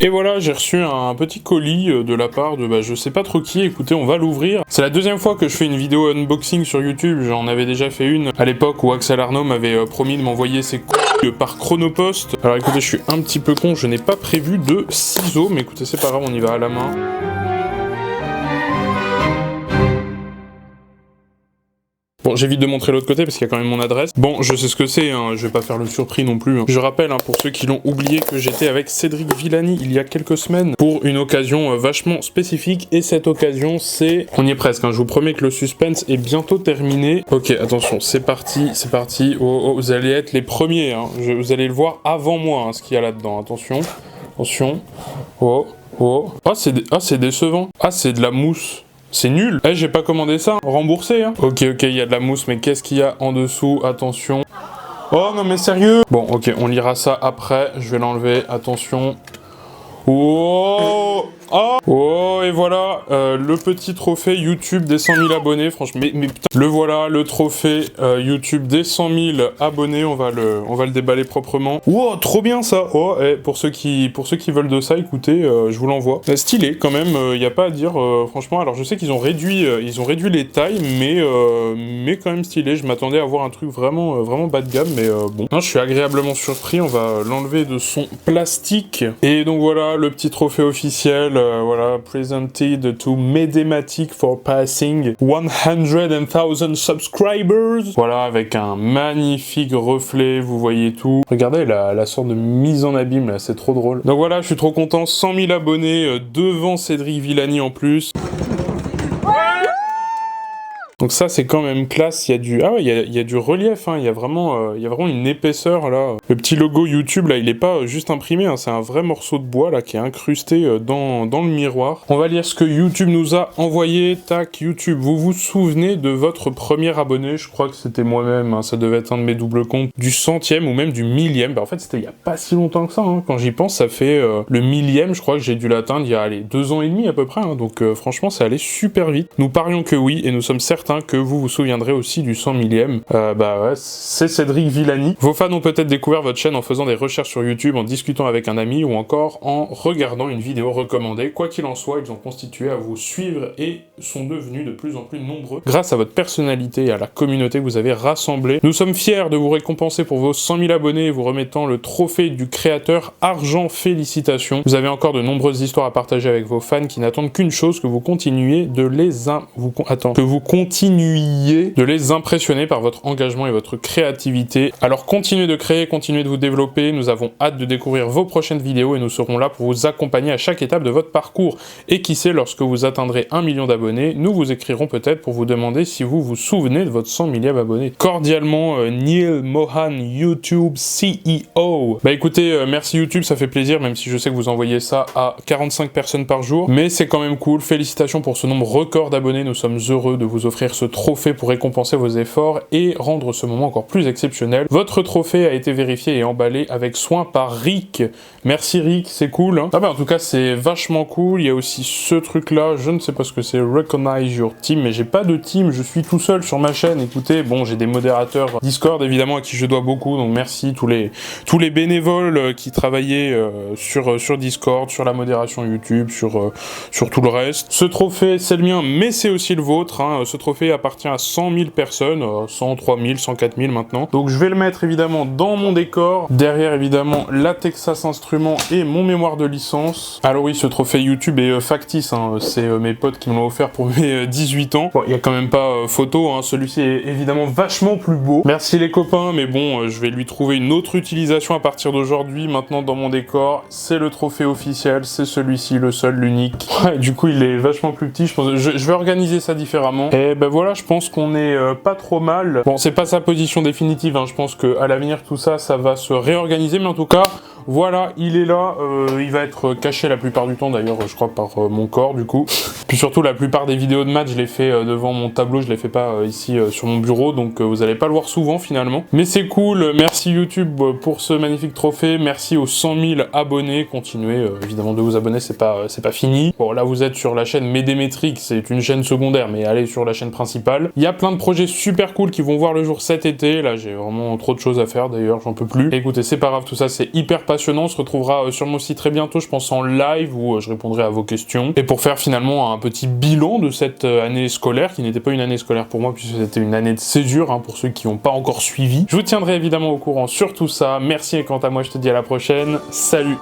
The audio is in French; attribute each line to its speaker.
Speaker 1: Et voilà, j'ai reçu un petit colis de la part de je sais pas trop qui, écoutez, on va l'ouvrir. C'est la deuxième fois que je fais une vidéo unboxing sur YouTube, j'en avais déjà fait une à l'époque où Axel Arnaud m'avait promis de m'envoyer ses couilles par Chronopost. Alors écoutez, je suis un petit peu con, je n'ai pas prévu de ciseaux, mais écoutez, c'est pas grave, on y va à la main. Bon, j'évite de montrer l'autre côté parce qu'il y a quand même mon adresse. Bon, je sais ce que c'est, hein, je vais pas faire le surpris non plus. Hein. Je rappelle, hein, pour ceux qui l'ont oublié, que j'étais avec Cédric Villani il y a quelques semaines pour une occasion vachement spécifique. Et cette occasion, c'est... On y est presque, hein, je vous promets que le suspense est bientôt terminé. Ok, attention, c'est parti, c'est parti. Oh, vous allez être les premiers, hein. Vous allez le voir avant moi, hein, ce qu'il y a là-dedans. Attention, attention. Oh, oh. Ah, c'est décevant. Ah, c'est de la mousse. C'est nul. Eh, j'ai pas commandé ça. Remboursé, hein. Ok, il y a de la mousse, mais qu'est-ce qu'il y a en dessous? Attention. Oh, non, mais sérieux? Bon, ok, on lira ça après. Je vais l'enlever. Attention. Oh, oh, oh, et voilà, le petit trophée YouTube des 100 000 abonnés, franchement, mais putain, le voilà, le trophée YouTube des 100 000 abonnés, on va le déballer proprement. Wow, trop bien ça. Oh, et pour ceux qui veulent de ça, écoutez, je vous l'envoie. Stylé quand même, y a pas à dire, franchement. Alors je sais qu'ils ont réduit les tailles, mais quand même stylé. Je m'attendais à voir un truc vraiment bas de gamme, mais bon. Non, je suis agréablement surpris. On va l'enlever de son plastique. Et donc voilà, le petit trophée officiel, voilà, presented to Medematic for passing 100,000 subscribers. Voilà, avec un magnifique reflet, vous voyez tout. Regardez la sorte de mise en abîme là, c'est trop drôle. Donc voilà, je suis trop content, 100 000 abonnés devant Cédric Villani en plus. Donc ça c'est quand même classe, il y a du il y a du relief, hein. Il y a vraiment une épaisseur là. Le petit logo YouTube là, il est pas juste imprimé, hein. C'est un vrai morceau de bois là qui est incrusté dans le miroir. On va lire ce que YouTube nous a envoyé. Tac, YouTube, vous vous souvenez de votre premier abonné? Je crois que c'était moi-même, hein. Ça devait être un de mes doubles comptes, du 100e ou même du 1000e. Bah en fait c'était il y a pas si longtemps que ça, hein. Quand j'y pense, ça fait le 1000e, je crois que j'ai dû l'atteindre il y a 2 ans et demi à peu près, hein. Donc franchement ça allait super vite. Nous parions que oui, et nous sommes certains que vous vous souviendrez aussi du 100 000e. Bah ouais, c'est Cédric Villani. Vos fans ont peut-être découvert votre chaîne en faisant des recherches sur YouTube, en discutant avec un ami ou encore en regardant une vidéo recommandée. Quoi qu'il en soit, ils ont constitué à vous suivre et sont devenus de plus en plus nombreux grâce à votre personnalité et à la communauté que vous avez rassemblée. Nous sommes fiers de vous récompenser pour vos 100 000 abonnés, vous remettant le trophée du créateur Argent. Félicitations. Vous avez encore de nombreuses histoires à partager avec vos fans qui n'attendent qu'une chose, que vous continuiez de les impressionner par votre engagement et votre créativité. Alors continuez de créer, continuez de vous développer, nous avons hâte de découvrir vos prochaines vidéos et nous serons là pour vous accompagner à chaque étape de votre parcours. Et qui sait, lorsque vous atteindrez 1 million d'abonnés, nous vous écrirons peut-être pour vous demander si vous vous souvenez de votre 100 000e abonné. Cordialement, Neil Mohan, YouTube CEO. Bah écoutez, merci YouTube, ça fait plaisir, même si je sais que vous envoyez ça à 45 personnes par jour, mais c'est quand même cool. Félicitations pour ce nombre record d'abonnés, nous sommes heureux de vous offrir ce trophée pour récompenser vos efforts et rendre ce moment encore plus exceptionnel. Votre trophée a été vérifié et emballé avec soin par Rick. Merci Rick, c'est cool, hein. Ah bah en tout cas c'est vachement cool. Il y a aussi ce truc là, je ne sais pas ce que c'est, Recognize Your Team, mais j'ai pas de team, je suis tout seul sur ma chaîne. Écoutez, bon, j'ai des modérateurs Discord évidemment à qui je dois beaucoup, donc merci tous les bénévoles qui travaillaient sur Discord, sur la modération YouTube, sur tout le reste. Ce trophée c'est le mien, mais c'est aussi le vôtre, hein. Ce trophée appartient à 100 000 personnes, 103 000, 104 000 maintenant. Donc je vais le mettre évidemment dans mon décor. Derrière évidemment la Texas Instruments et mon mémoire de licence. Alors oui, ce trophée YouTube est factice, hein. C'est mes potes qui me l'ont offert pour mes 18 ans. Bon, il y a quand même pas photo, hein. Celui-ci est évidemment vachement plus beau. Merci les copains, mais bon, je vais lui trouver une autre utilisation à partir d'aujourd'hui. Maintenant dans mon décor, c'est le trophée officiel, c'est celui-ci, le seul, l'unique. Ouais, du coup il est vachement plus petit, je vais organiser ça différemment. Et ben voilà, je pense qu'on est pas trop mal. Bon, c'est pas sa position définitive, hein. Je pense qu'à l'avenir tout ça va se réorganiser, mais en tout cas, voilà, il est là, il va être caché la plupart du temps d'ailleurs, je crois par mon corps du coup. Puis surtout la plupart des vidéos de match, je les fais devant mon tableau, je les fais pas ici sur mon bureau, donc vous allez pas le voir souvent finalement. Mais c'est cool, merci YouTube pour ce magnifique trophée, merci aux 100 000 abonnés, continuez évidemment de vous abonner, c'est pas fini. Bon là vous êtes sur la chaîne Medematic, c'est une chaîne secondaire, mais allez sur la chaîne principale. Il y a plein de projets super cool qui vont voir le jour cet été, là j'ai vraiment trop de choses à faire d'ailleurs, j'en peux plus. Écoutez, c'est pas grave, tout ça c'est hyper passionnant. passionnant. On se retrouvera sûrement aussi très bientôt, je pense en live, où je répondrai à vos questions. Et pour faire finalement un petit bilan de cette année scolaire, qui n'était pas une année scolaire pour moi, puisque c'était une année de césure, hein, pour ceux qui n'ont pas encore suivi. Je vous tiendrai évidemment au courant sur tout ça. Merci et quant à moi, je te dis à la prochaine. Salut!